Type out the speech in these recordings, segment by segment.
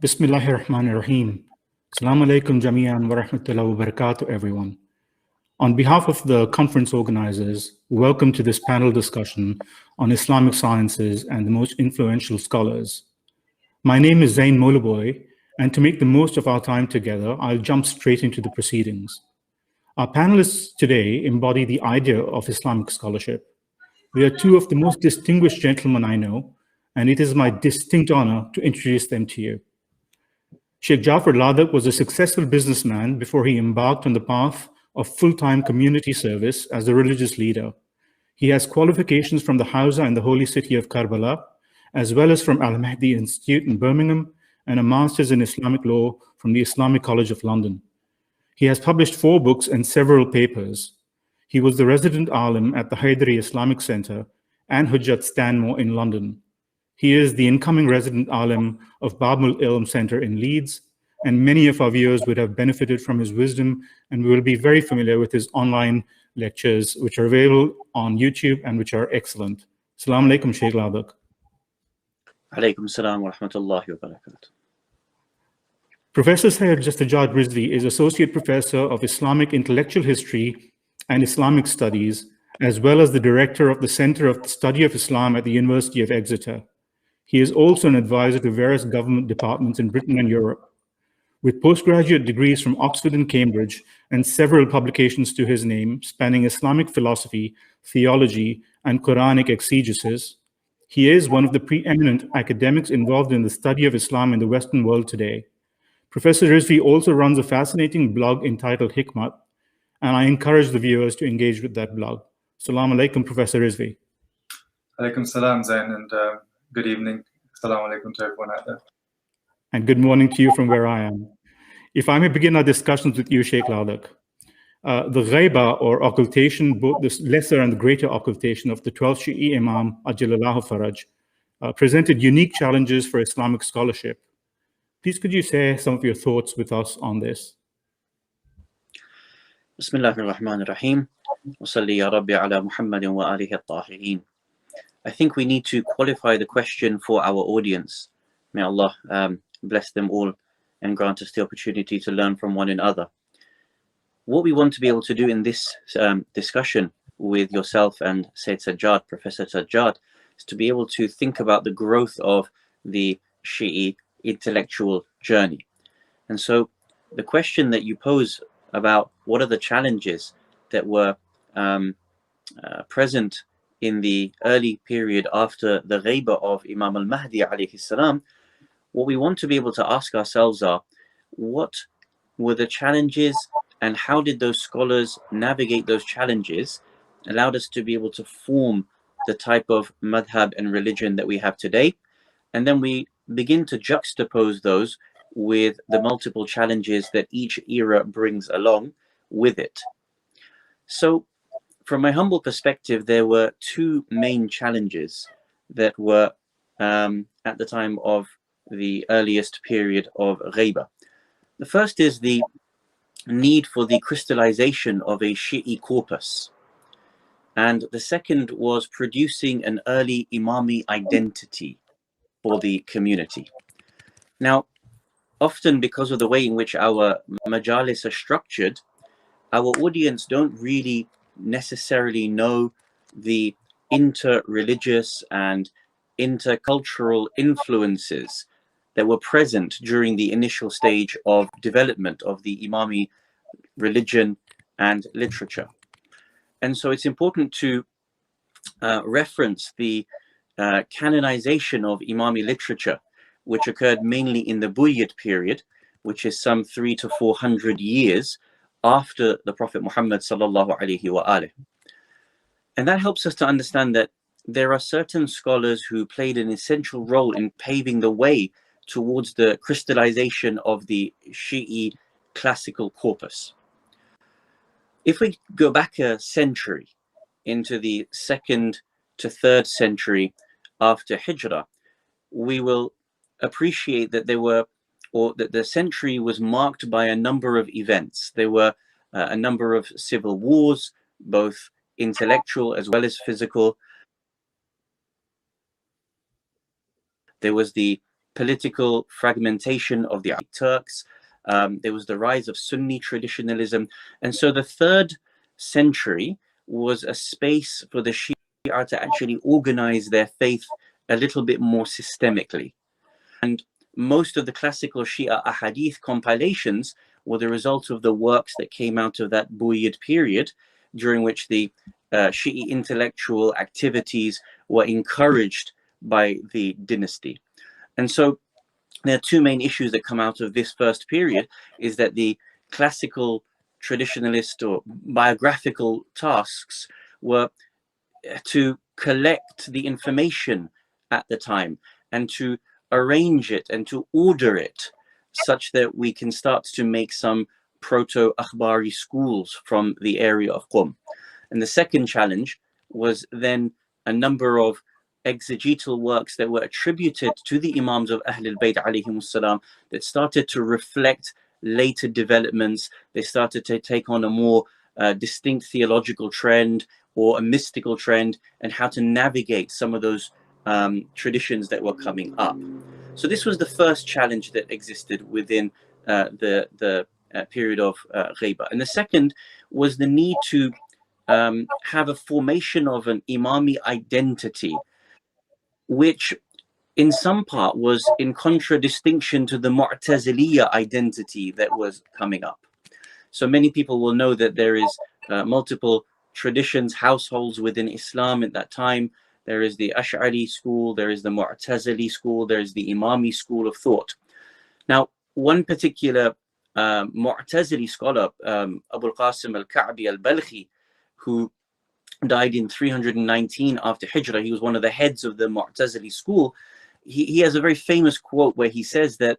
Bismillahirrahmanirrahim. Assalamu alaikum jami'an wa rahmatullahi wa barakatuh, everyone. On behalf of the conference organizers, welcome to this panel discussion on Islamic sciences and the most influential scholars. My name is Zain-Al-Husain, and to make the most of our time together, I'll jump straight into the proceedings. Our panelists today embody the idea of Islamic scholarship. They are two of the most distinguished gentlemen I know, and it is my distinct honor to introduce them to you. Sh.Jafar Ladak was a successful businessman before he embarked on the path of full-time community service as a religious leader. He has qualifications from the Hawza in the holy city of Karbala, as well as from Al-Mahdi Institute in Birmingham, and a master's in Islamic law from the Islamic College of London. He has published 4 books and several papers. He was the resident alim at the Haydari Islamic Center and Hujjat Stanmore in London. He is the incoming resident alim of Babul Ilm Center in Leeds, and many of our viewers would have benefited from his wisdom, and we will be very familiar with his online lectures, which are available on YouTube and which are excellent. Assalamu alaikum, Shaykh Ladak. Alaikum salam wa rahmatullahi wa barakatuh. Professor S.Sajjad Rezvi is Associate Professor of Islamic Intellectual History and Islamic Studies, as well as the Director of the Center of the Study of Islam at the University of Exeter. He is also an advisor to various government departments in Britain and Europe. With postgraduate degrees from Oxford and Cambridge and several publications to his name spanning Islamic philosophy, theology, and Quranic exegesis, he is one of the preeminent academics involved in the study of Islam in the Western world today. Professor Rezvi also runs a fascinating blog entitled Hikmat, and I encourage the viewers to engage with that blog. Assalamu alaikum, Professor Rezvi. Alaikum salam, Zain, and good evening. Assalamu alaikum to everyone out there. And good morning to you from where I am. If I may begin our discussions with you, Shaykh Ladak. The ghaiba, or occultation, both the lesser and the greater occultation of the 12th Shi'i Imam, Ajalallahu Faraj, presented unique challenges for Islamic scholarship. Please could you share some of your thoughts with us on this? Bismillahirrahmanirrahim. Wa salli ya Rabbi ala Muhammadin wa alihi at-tahirin. I think we need to qualify the question for our audience. May Allah bless them all and grant us the opportunity to learn from one another. What we want to be able to do in this discussion with yourself and S.Sajjad, Professor S.Sajjad, is to be able to think about the growth of the Shi'i intellectual journey. And so the question that you pose about what are the challenges that were present in the early period after the ghaiba of Imam al-Mahdi alayhi salam, what we want to be able to ask ourselves are, what were the challenges and how did those scholars navigate those challenges, allowed us to be able to form the type of madhab and religion that we have today? And then we begin to juxtapose those with the multiple challenges that each era brings along with it. So from my humble perspective, there were 2 main challenges that were at the time of the earliest period of ghaiba. The first is the need for the crystallization of a Shi'i corpus. And the second was producing an early Imami identity for the community. Now, often because of the way in which our majalis are structured, our audience don't really necessarily know the inter-religious and intercultural influences that were present during the initial stage of development of the Imami religion and literature. And so it's important to reference the canonization of Imami literature, which occurred mainly in the Buyyid period, which is some 300 to 400 years after the Prophet Muhammad sallallahu alaihi wa alihi. And that helps us to understand that there are certain scholars who played an essential role in paving the way towards the crystallization of the Shi'i classical corpus. If we go back a century into the 2nd to 3rd century after Hijrah, we will appreciate that there were, or that the century was marked by a number of events. There were a number of civil wars, both intellectual as well as physical. There was the political fragmentation of the Turks. There was the rise of Sunni traditionalism. And so the 3rd century was a space for the Shia to actually organize their faith a little bit more systemically. And most of the classical Shia ahadith compilations were the result of the works that came out of that Buyid period, during which the Shi'i intellectual activities were encouraged by the dynasty. And so there are 2 main issues that come out of this first period, is that the classical traditionalist or biographical tasks were to collect the information at the time and to arrange it and to order it such that we can start to make some proto-akhbari schools from the area of Qum. And the second challenge was then a number of exegetal works that were attributed to the Imams of Ahlul Bayt alayhimus salam that started to reflect later developments. They started to take on a more distinct theological trend or a mystical trend, and how to navigate some of those traditions that were coming up. So this was the first challenge that existed within the period of Ghaiba. And the second was the need to have a formation of an Imami identity, which in some part was in contradistinction to the Mu'taziliya identity that was coming up. So many people will know that there is multiple traditions, households within Islam at that time. There is the Ash'ari school, there is the Mu'tazili school, there is the Imami school of thought. Now, one particular Mu'tazili scholar, Abu al-Qasim al-Ka'bi al-Balkhi, who died in 319 after Hijrah, he was one of the heads of the Mu'tazili school. He has a very famous quote where he says that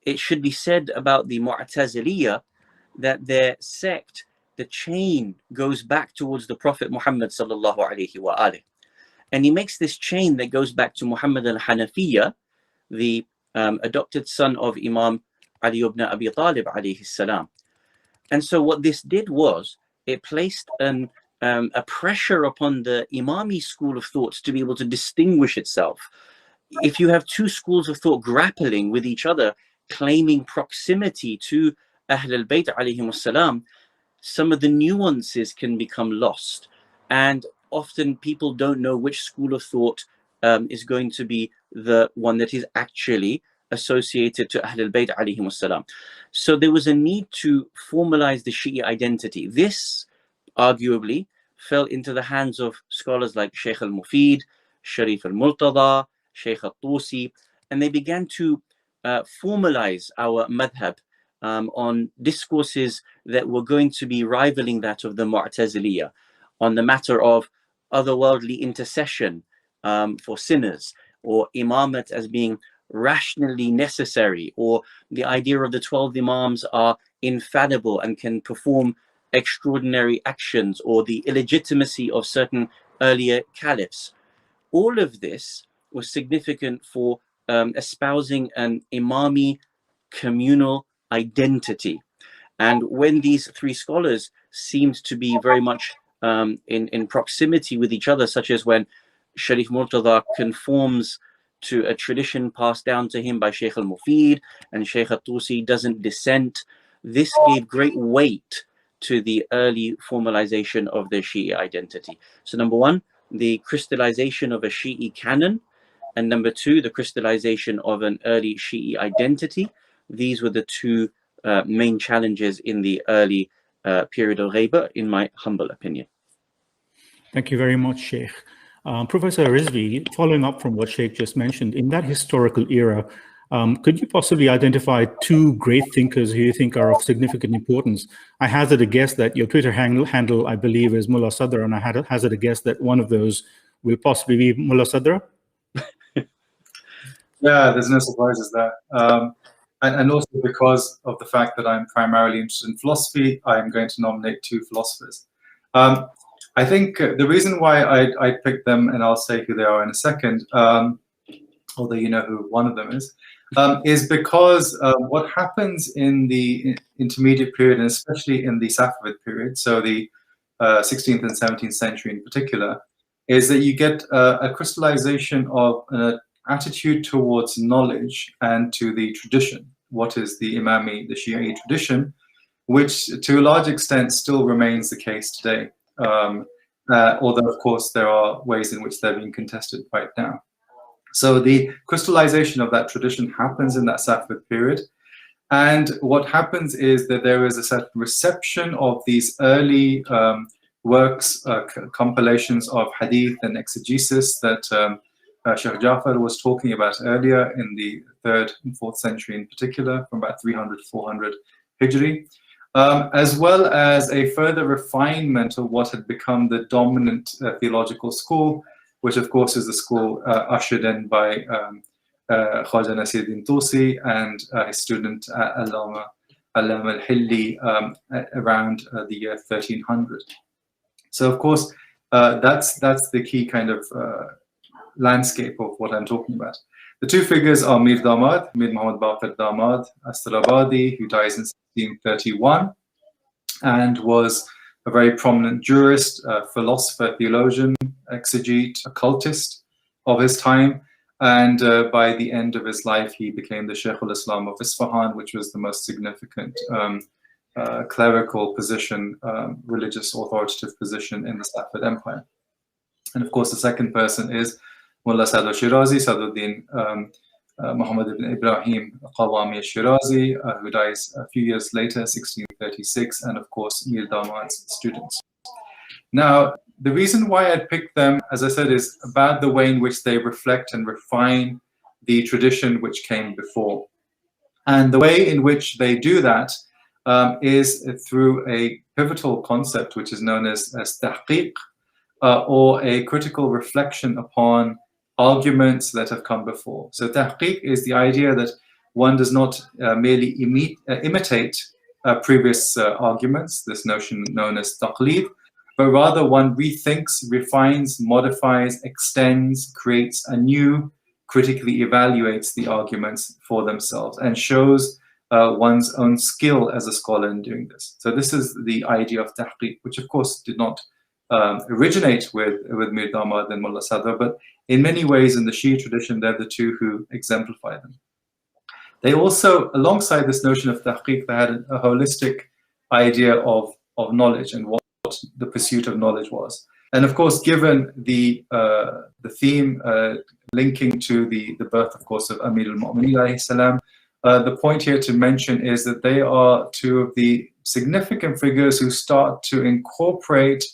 it should be said about the Mu'taziliya that their sect, the chain goes back towards the Prophet Muhammad sallallahu alaihi wa alihi. And he makes this chain that goes back to Muhammad al-Hanafiya, the adopted son of Imam Ali ibn Abi Talib alayhi salam. And so what this did was, it placed a pressure upon the Imami school of thought to be able to distinguish itself. If you have 2 schools of thought grappling with each other, claiming proximity to Ahlul Bayt alayhimus salam, some of the nuances can become lost. And often people don't know which school of thought is going to be the one that is actually associated to Ahlul Bayt alayhimus salam. So there was a need to formalize the Shi'i identity. This arguably fell into the hands of scholars like Shaykh al-Mufid, Sharif al-Multada, Shaykh al-Tusi, and they began to formalize our madhab on discourses that were going to be rivaling that of the Mu'taziliya, on the matter of otherworldly intercession for sinners, or imamat as being rationally necessary, or the idea of the 12 imams are infallible and can perform extraordinary actions, or the illegitimacy of certain earlier caliphs. All of this was significant for espousing an Imami communal identity. And when these 3 scholars seemed to be very much in proximity with each other, such as when Sharif Murtada conforms to a tradition passed down to him by Shaykh al-Mufid, and Shaykh al-Tusi doesn't dissent, this gave great weight to the early formalization of the Shi'i identity. So number 1, the crystallization of a Shi'i canon, and number 2, the crystallization of an early Shi'i identity. These were the 2 main challenges in the early period of Ghaiba, in my humble opinion. Thank you very much, Sheikh. Professor Rezvi, following up from what Sheikh just mentioned, in that historical era, could you possibly identify 2 great thinkers who you think are of significant importance? I hazard a guess that your Twitter handle, I believe, is Mullah Sadr, and I hazard a guess that one of those will possibly be Mullah Sadr. Yeah, there's no surprises there. And also because of the fact that I'm primarily interested in philosophy, I'm going to nominate 2 philosophers. I think the reason why I picked them, and I'll say who they are in a second, although you know who one of them is because what happens in the intermediate period, and especially in the Safavid period, so the 16th and 17th century in particular, is that you get a crystallization of attitude towards knowledge and to the tradition. What is the Imami, the Shi'i tradition, which to a large extent still remains the case today. Although, of course, there are ways in which they're being contested right now. So the crystallization of that tradition happens in that Safavid period. And what happens is that there is a certain reception of these early works, compilations of hadith and exegesis that Sh.Jafar was talking about earlier in the 3rd and 4th century in particular, from about 300 to 400 Hijri, as well as a further refinement of what had become the dominant theological school, which of course is the school ushered in by Khwaja Nasiruddin Tusi and his student Allama al-Hilli around the year 1300. So of course, that's the key kind of landscape of what I'm talking about. The two figures are Mir Damad, Mir Muhammad Baqir Damad Astarabadi, who dies in 1631 and was a very prominent jurist, philosopher, theologian, exegete, occultist of his time. And by the end of his life, he became the Shaykh al-Islam of Isfahan, which was the most significant clerical position, religious authoritative position in the Safavid Empire. And of course, the second person is Mullah Sa'd al-Shirazi, Saduddin Muhammad ibn Ibrahim Qawami al-Shirazi, who dies a few years later, 1636, and of course, Mir Damad's students. Now, the reason why I picked them, as I said, is about the way in which they reflect and refine the tradition which came before. And the way in which they do that is through a pivotal concept which is known as tahqiq, or a critical reflection upon arguments that have come before. So tahqiq is the idea that one does not merely imitate previous arguments, this notion known as taqlid, but rather one rethinks, refines, modifies, extends, creates anew, critically evaluates the arguments for themselves and shows one's own skill as a scholar in doing this. So this is the idea of tahqiq, which of course did not originate with Mir Damad and Mullah Sadr, but in many ways in the Shia tradition, they're the two who exemplify them. They also, alongside this notion of tahqiq, they had a holistic idea of knowledge and what the pursuit of knowledge was. And of course, given the theme linking to the birth, of course, of Amir al-Mu'mineen alayhi salam, the point here to mention is that they are two of the significant figures who start to incorporate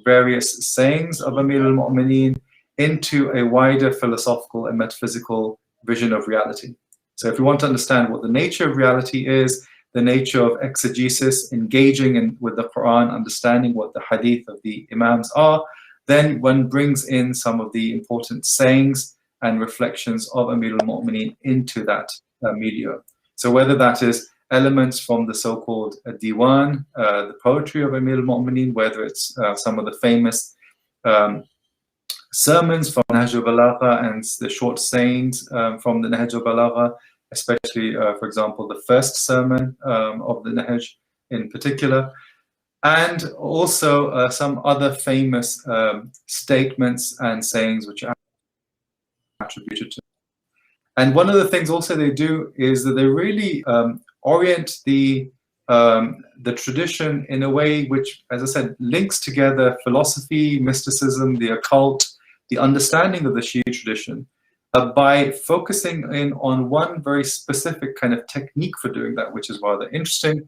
various sayings of Amir al-Mu'mineen into a wider philosophical and metaphysical vision of reality. So if you want to understand what the nature of reality is, the nature of exegesis, engaging with the Quran, understanding what the hadith of the Imams are, then one brings in some of the important sayings and reflections of Amir al-Mu'mineen into that media. So whether that is elements from the so-called Diwan, the poetry of Amir al-Mu'mineen, whether it's some of the famous sermons from Nahj al-Balagha and the short sayings from the Nahj al-Balagha, especially, for example, the first sermon of the Nahj in particular, and also some other famous statements and sayings which are attributed to. And one of the things also they do is that they really orient the tradition in a way which, as I said, links together philosophy, mysticism, the occult, the understanding of the Shia tradition, by focusing in on one very specific kind of technique for doing that, which is rather interesting,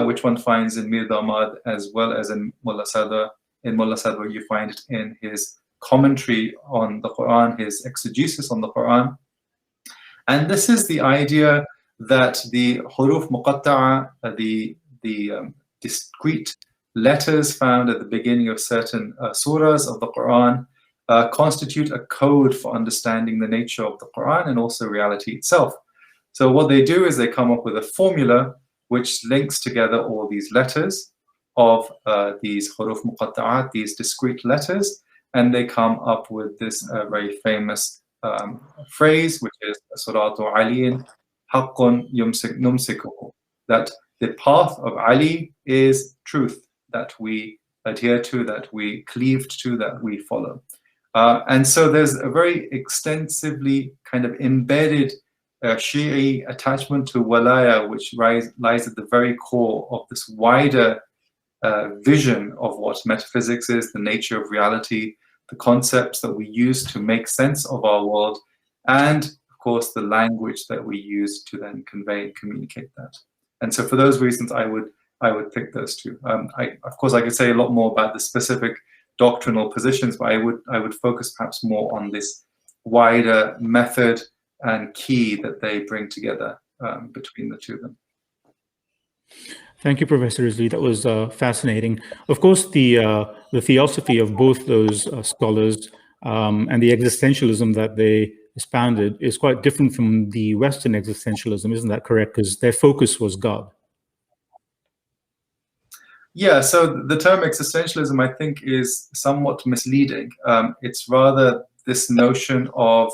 which one finds in Mir Damad as well as in Mullah Sadr. In Mullah Sadr, you find it in his commentary on the Quran, his exegesis on the Quran. And this is the idea that the huruf muqatta'a, the discrete letters found at the beginning of certain surahs of the Quran, constitute a code for understanding the nature of the Quran and also reality itself. So what they do is they come up with a formula which links together all these letters of these huruf muqatta'at, these discrete letters, and they come up with this very famous phrase, which is Suratu Aliyin Haqqun Numsikuhu, that the path of Ali is truth that we adhere to, that we cleave to, that we follow. And so there's a very extensively kind of embedded Shi'i attachment to walaya, which lies at the very core of this wider vision of what metaphysics is, the nature of reality, the concepts that we use to make sense of our world, and of course the language that we use to then convey and communicate that. And so for those reasons, I would pick those two. Of course, I could say a lot more about the specific doctrinal positions, but I would focus perhaps more on this wider method and key that they bring together between the two of them. Thank you, Professor Rezvi. That was fascinating. Of course, the theosophy of both those scholars and the existentialism that they expounded is quite different from the Western existentialism, isn't that correct? Because their focus was God. Yeah, so the term existentialism, I think, is somewhat misleading. It's rather this notion of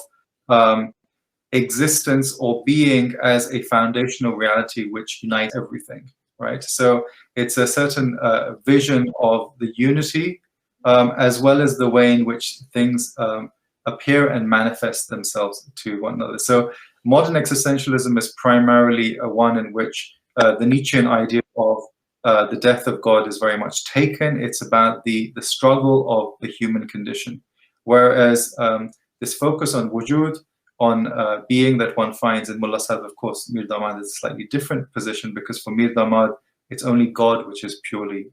existence or being as a foundational reality which unites everything, right? So it's a certain vision of the unity as well as the way in which things appear and manifest themselves to one another. So modern existentialism is primarily one in which the Nietzschean idea of the death of God is very much taken. It's about the struggle of the human condition. Whereas this focus on wujud, on being that one finds in Mullah Sadr, of course, Mir Damad is a slightly different position, because for Mir Damad, it's only God which is purely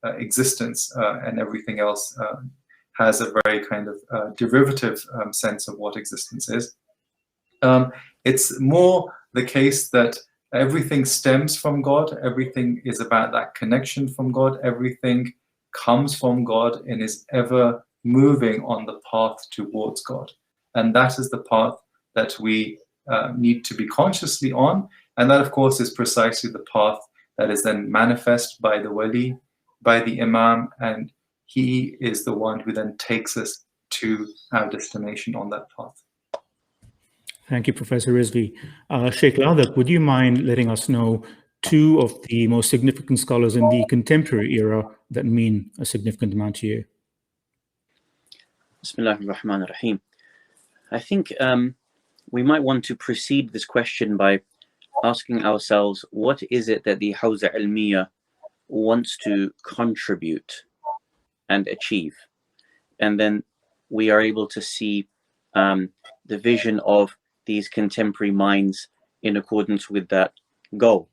existence, and everything else has a very kind of derivative sense of what existence is. It's more the case that everything stems from God, everything is about that connection from God, everything comes from God and is ever moving on the path towards God. And that is the path that we need to be consciously on. And that, of course, is precisely the path that is then manifest by the wali, by the imam, and he is the one who then takes us to our destination on that path. Thank you, Professor Rezvi. Sheikh Ladak, would you mind letting us know two of the most significant scholars in the contemporary era that mean a significant amount to you? Bismillahir Rahmanir Rahim. I think we might want to precede this question by asking ourselves, what is it that the Hawza Ilmiya wants to contribute and achieve? And then we are able to see the vision of these contemporary minds in accordance with that goal.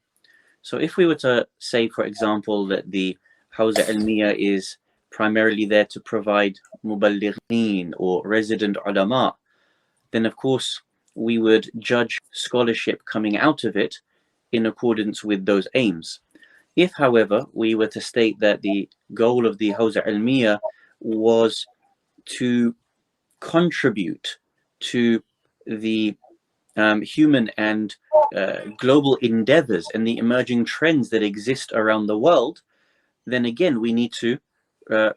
So if we were to say, for example, that the Hawza Ilmiya is primarily there to provide muballighin or resident ulama, then of course we would judge scholarship coming out of it in accordance with those aims. If, however, we were to state that the goal of the Hawza Ilmiya was to contribute to the human and global endeavors and the emerging trends that exist around the world, then again we need to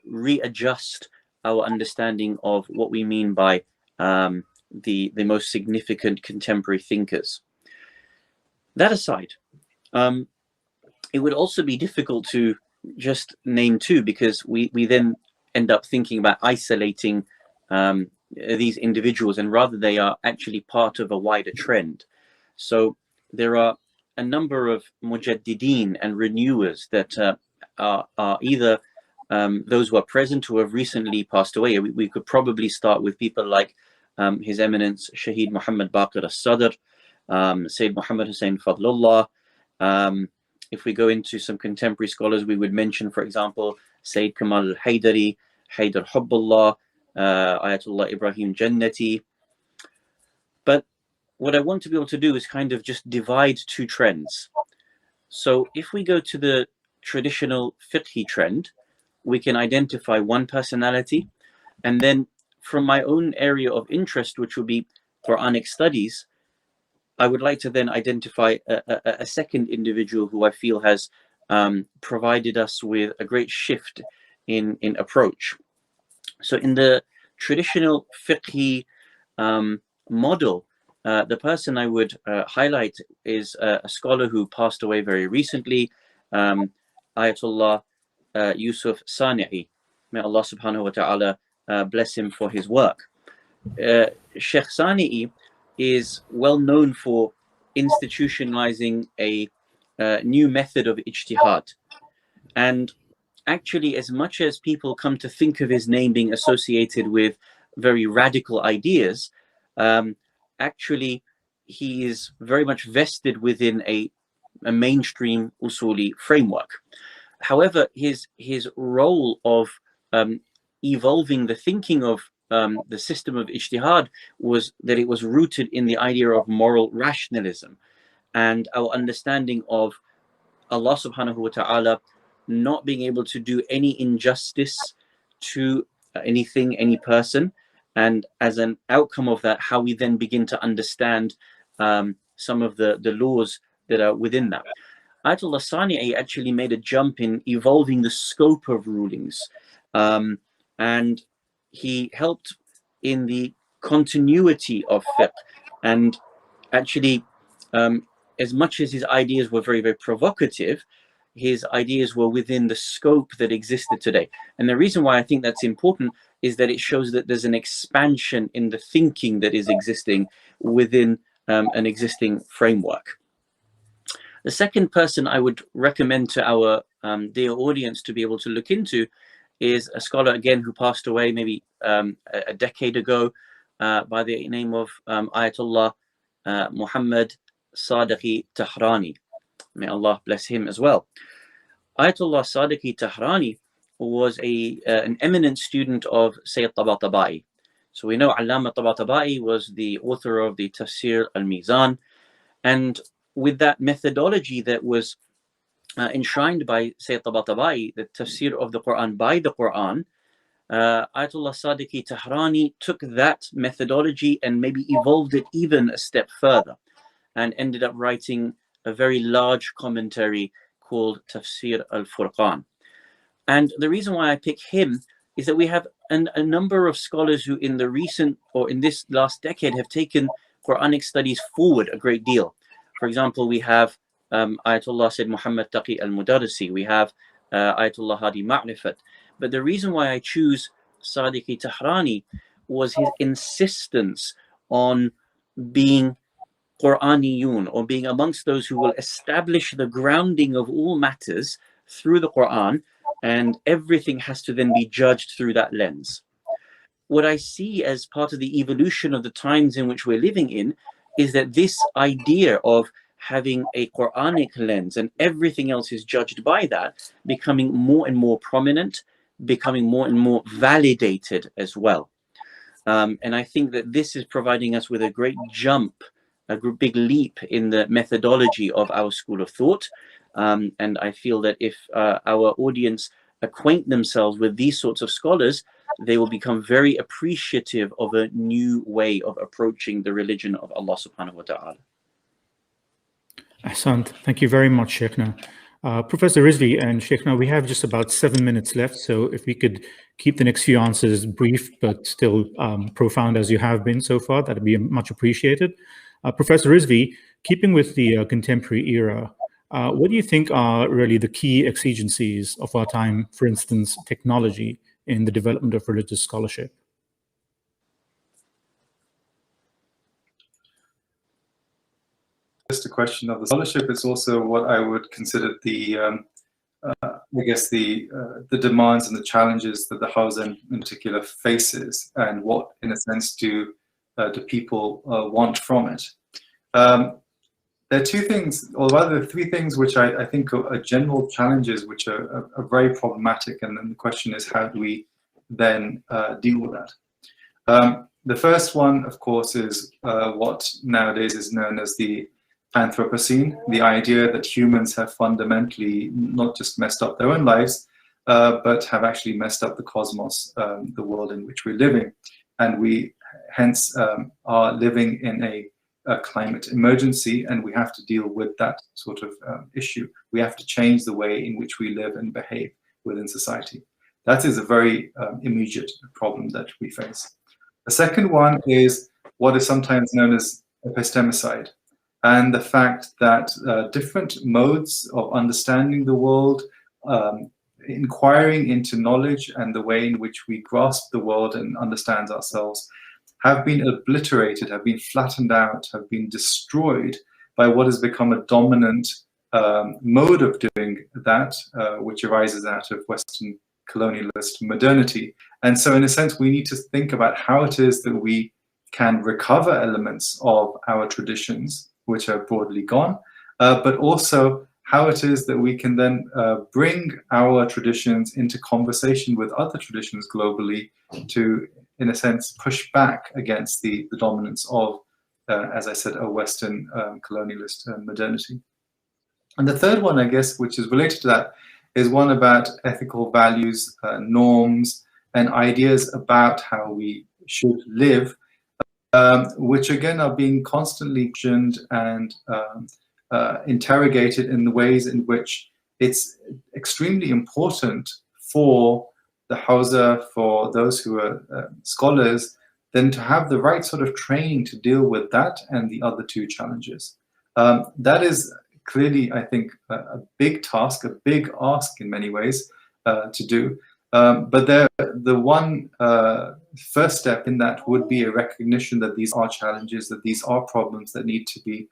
readjust our understanding of what we mean by the most significant contemporary thinkers. That aside, it would also be difficult to just name two, because we then end up thinking about isolating these individuals, and rather they are actually part of a wider trend. So there are a number of mujaddideen and renewers that are either those who are present who have recently passed away. We could probably start with people like His Eminence Shaheed Muhammad Baqir as-Sadr, Sayyid Muhammad Hussain Fadlullah. If we go into some contemporary scholars, we would mention, for example, Sayyid Kamal al-Haydari, Haydar Hubbullah, Ayatollah Ibrahim Jannati. But what I want to be able to do is kind of just divide two trends. So if we go to the traditional fiqhi trend, we can identify one personality, and then from my own area of interest, which would be Quranic studies, I would like to then identify a second individual who I feel has provided us with a great shift in approach. So in the traditional fiqhi model, the person I would highlight is a scholar who passed away very recently, Ayatollah Yusuf Sani'i. May Allah subhanahu wa ta'ala bless him for his work. Sheikh Sani'i is well known for institutionalizing a new method of ijtihad. And actually, as much as people come to think of his name being associated with very radical ideas, actually he is very much vested within a mainstream usuli framework. However, his role of evolving the thinking of the system of ijtihad was that it was rooted in the idea of moral rationalism and our understanding of Allah subhanahu wa ta'ala not being able to do any injustice to anything, any person, and as an outcome of that, how we then begin to understand some of the laws that are within that. Ayatollah Sani'i actually made a jump in evolving the scope of rulings, and he helped in the continuity of fiqh. And actually, as much as his ideas were very, very provocative, his ideas were within the scope that existed today. And the reason why I think that's important is that it shows that there's an expansion in the thinking that is existing within an existing framework. The second person I would recommend to our dear audience to be able to look into is a scholar, again, who passed away maybe a decade ago by the name of Ayatollah Muhammad Sadaki Tahrani. May Allah bless him as well. Ayatollah Sadaki Tahrani was an eminent student of Sayyid Tabatabai. So we know Allama Tabatabai was the author of the Tafsir al-Mizan, and with that methodology that was enshrined by Sayyid Tabatabai, the tafsir of the Quran by the Quran, Ayatollah Sadaki Tahrani took that methodology and maybe evolved it even a step further and ended up writing a very large commentary called Tafsir al-Furqan. And the reason why I pick him is that we have a number of scholars who in the recent or in this last decade have taken Quranic studies forward a great deal. For example, we have Ayatollah Sayyid Muhammad Taqi al-Mudarrisi, we have Ayatollah Hadi Ma'rifat. But the reason why I choose Sadiki Tahrani was his insistence on being Quraniyun, or being amongst those who will establish the grounding of all matters through the Quran, and everything has to then be judged through that lens. What I see as part of the evolution of the times in which we're living in is that this idea of having a Quranic lens and everything else is judged by that, becoming more and more prominent, becoming more and more validated as well. And I think that this is providing us with a great jump, a big leap in the methodology of our school of thought. And I feel that if our audience acquaint themselves with these sorts of scholars, they will become very appreciative of a new way of approaching the religion of Allah subhanahu wa ta'ala. Ahsant. Thank you very much, Sheikh. Professor Rezvi and Sheikh, we have just about 7 minutes left, so if we could keep the next few answers brief but still profound as you have been so far, that would be much appreciated. Professor Rezvi, keeping with the contemporary era, what do you think are really the key exigencies of our time, for instance, technology, in the development of religious scholarship? Just a question of the scholarship, it's also what I would consider the, I guess the demands and the challenges that the Hawza in particular faces, and what, in a sense, do people want from it. There are two things, or rather three things, which I think are general challenges which are very problematic, and then the question is, how do we then deal with that? The first one, of course, is what nowadays is known as the Anthropocene, the idea that humans have fundamentally not just messed up their own lives, but have actually messed up the cosmos, the world in which we're living. And we hence are living in a climate emergency, and we have to deal with that sort of issue. We have to change the way in which we live and behave within society. That is a very immediate problem that we face. The second one is what is sometimes known as epistemicide, and the fact that different modes of understanding the world, inquiring into knowledge and the way in which we grasp the world and understand ourselves have been obliterated, have been flattened out, have been destroyed by what has become a dominant mode of doing that, which arises out of Western colonialist modernity. And so in a sense, we need to think about how it is that we can recover elements of our traditions, which are broadly gone, but also how it is that we can then bring our traditions into conversation with other traditions globally to, in a sense, push back against the dominance of, as I said, a Western colonialist modernity. And the third one, I guess, which is related to that, is one about ethical values, norms, and ideas about how we should live, which again are being constantly questioned and interrogated in the ways in which it's extremely important for the Hausa, for those who are scholars, then to have the right sort of training to deal with that and the other two challenges. That is clearly, I think, a big task, a big ask in many ways to do. But the one first step in that would be a recognition that these are challenges, that these are problems that need to be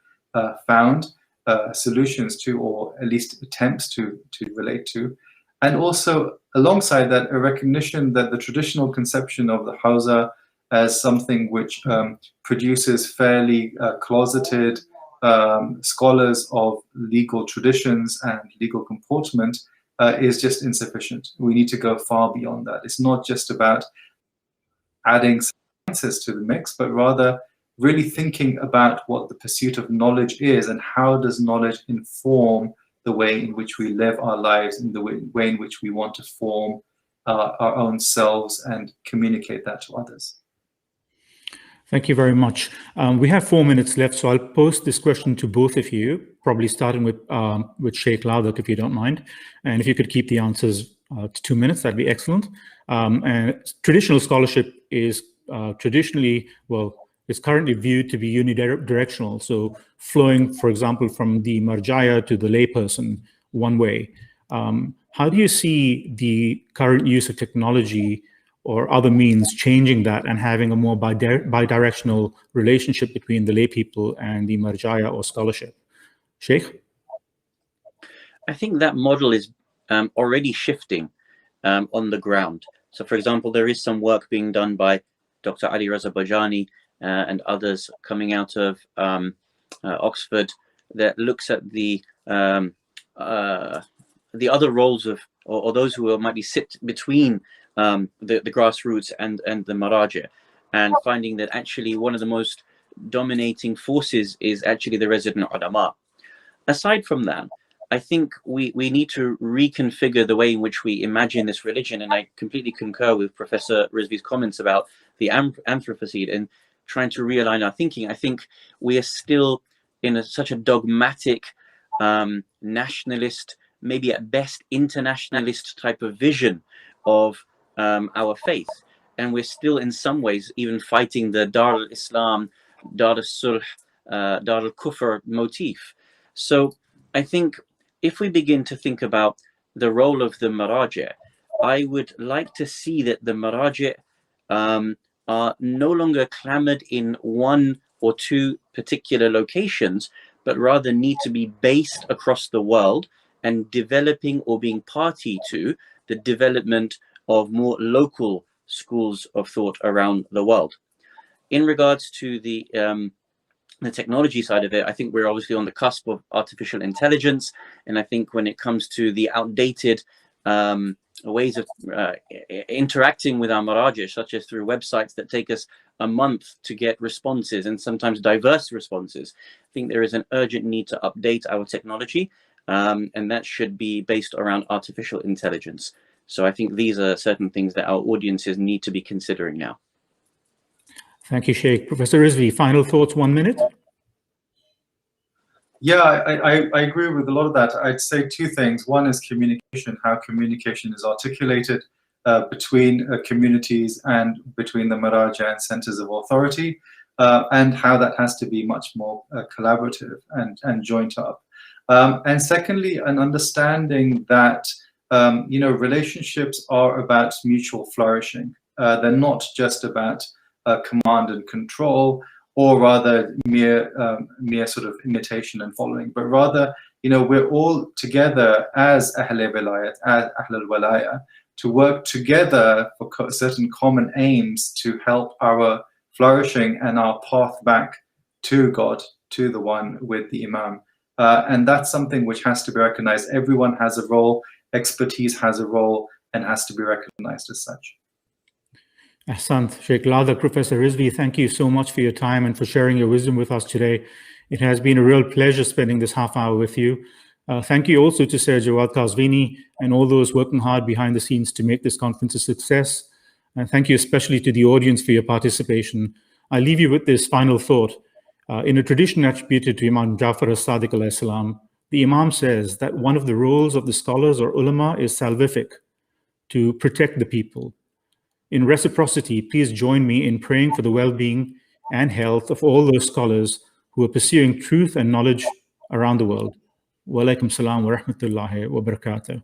found solutions to, or at least attempts to relate to. And also, alongside that, a recognition that the traditional conception of the Hausa as something which produces fairly closeted scholars of legal traditions and legal comportment is just insufficient. We need to go far beyond that. It's not just about adding sciences to the mix, but rather really thinking about what the pursuit of knowledge is and how does knowledge inform the way in which we live our lives and the way in which we want to form our own selves and communicate that to others. Thank you very much. We have 4 minutes left, so I'll pose this question to both of you, probably starting with Sheikh Ladak, if you don't mind. And if you could keep the answers to 2 minutes, that'd be excellent. And traditional scholarship is traditionally, well, is currently viewed to be unidirectional. So flowing, for example, from the marjaya to the layperson one way. How do you see the current use of technology or other means changing that and having a more bidirectional relationship between the lay people and the marjaya or scholarship? Sheikh? I think that model is already shifting on the ground. So, for example, there is some work being done by Dr. Ali Raza Bajani and others coming out of Oxford that looks at the other roles of, or those who might be sit between the grassroots and the Maraja, and finding that actually one of the most dominating forces is actually the resident ulama. Aside from that, I think we need to reconfigure the way in which we imagine this religion, and I completely concur with Professor Rezvi's comments about the Anthropocene and trying to realign our thinking. I think we are still in such a dogmatic, nationalist, maybe at best internationalist type of vision of our faith, and we're still in some ways even fighting the Dar al-Islam, Dar al-Sulh, Dar al-Kufr motif. So I think if we begin to think about the role of the Maraja, I would like to see that the Maraja are no longer clamored in one or two particular locations, but rather need to be based across the world and developing or being party to the development of more local schools of thought around the world. In regards to the technology side of it, I think we're obviously on the cusp of artificial intelligence, and I think when it comes to the outdated ways of interacting with our Maraja, such as through websites that take us a month to get responses and sometimes diverse responses, I think there is an urgent need to update our technology, and that should be based around artificial intelligence. So I think these are certain things that our audiences need to be considering now. Thank you, Sheikh. Professor Rezvi, final thoughts, 1 minute? Yeah, I agree with a lot of that. I'd say two things. One is communication, how communication is articulated between communities and between the Maraja and centers of authority, and how that has to be much more collaborative and joint up. And secondly, an understanding that relationships are about mutual flourishing. They're not just about command and control, or rather mere sort of imitation and following, but rather, we're all together as Ahlul Wilayat, as Ahlul Walaya, to work together for certain common aims to help our flourishing and our path back to God, to the one with the Imam. And that's something which has to be recognized. Everyone has a role, expertise has a role, and has to be recognized as such. Ahsant, Sheikh Ladak. Professor Rezvi, thank you so much for your time and for sharing your wisdom with us today. It has been a real pleasure spending this half hour with you. Thank you also to Sir JawadQazwini and all those working hard behind the scenes to make this conference a success. And thank you especially to the audience for your participation. I leave you with this final thought. In a tradition attributed to Imam Jafar as-Sadiq alayhi salam, the Imam says that one of the roles of the scholars or ulama is salvific, to protect the people. In reciprocity, please join me in praying for the well-being and health of all those scholars who are pursuing truth and knowledge around the world. Wa alaikum salam wa rahmatullahi wa barakatuh.